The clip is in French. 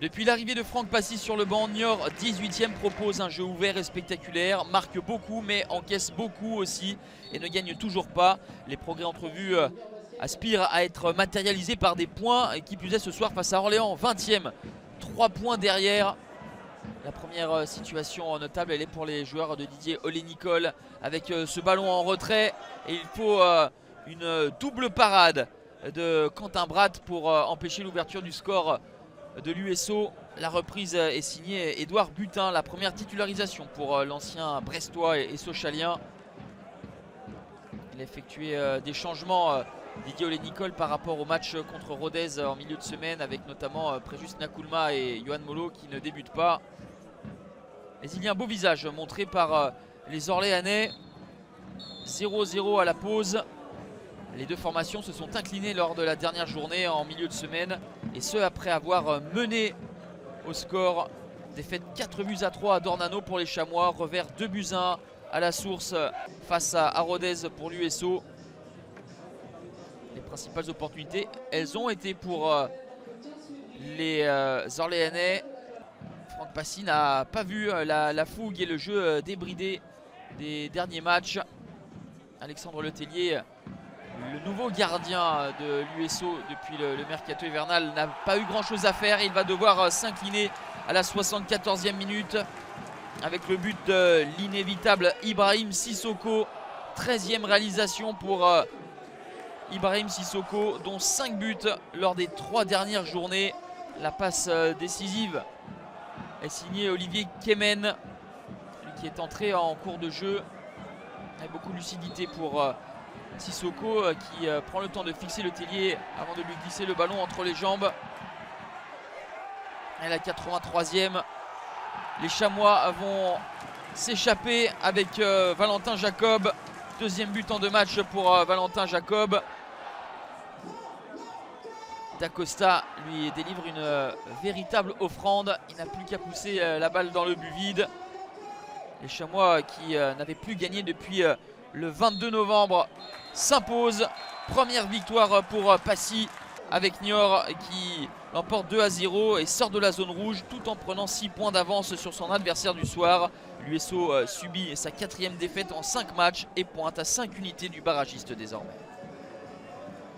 Depuis l'arrivée de Franck Passy sur le banc, Niort 18e propose un jeu ouvert et spectaculaire, marque beaucoup mais encaisse beaucoup aussi et ne gagne toujours pas. Les progrès entrevus aspirent à être matérialisés par des points, et qui plus est ce soir face à Orléans, 20e, 3 points derrière. La première situation notable, elle est pour les joueurs de Didier Olé-Nicole avec ce ballon en retrait, et il faut une double parade de Quentin Bratt pour empêcher l'ouverture du score de l'USO. La reprise est signée Édouard Butin, la première titularisation pour l'ancien Brestois et Sochalien. Il a effectué des changements, Didier Olé-Nicole, par rapport au match contre Rodez en milieu de semaine, avec notamment Préjus Nakoulma et Johan Molo qui ne débutent pas. Mais il y a un beau visage montré par les Orléanais. 0-0 à la pause. Les deux formations se sont inclinées lors de la dernière journée en milieu de semaine, et ce après avoir mené au score. Défaite 4-3 à Dornano pour les Chamois, revers 2-1 à la source face à Rodez pour l'USO. Les principales opportunités, elles ont été pour les Orléanais. Franck Passy n'a pas vu la fougue et le jeu débridé des derniers matchs. Alexandre Letellier, le nouveau gardien de l'USO depuis le mercato hivernal, n'a pas eu grand chose à faire, et il va devoir s'incliner à la 74e minute avec le but de l'inévitable Ibrahim Sissoko. 13e réalisation pour Ibrahim Sissoko, dont 5 buts lors des 3 dernières journées. La passe décisive est signée Olivier Kemen, lui qui est entré en cours de jeu avec beaucoup de lucidité pour Sissoko, qui prend le temps de fixer Letellier avant de lui glisser le ballon entre les jambes. Et la 83e, les Chamois vont s'échapper avec Valentin Jacob. Deuxième but en 2 matchs pour Valentin Jacob. Dacosta lui délivre une véritable offrande. Il n'a plus qu'à pousser la balle dans le but vide. Les Chamois, qui n'avaient plus gagné depuis le 22 novembre, s'imposent. Première victoire pour Passy avec Niort, qui l'emporte 2-0 et sort de la zone rouge tout en prenant 6 points d'avance sur son adversaire du soir. L'USO subit sa 4e défaite en 5 matchs et pointe à 5 unités du barragiste désormais.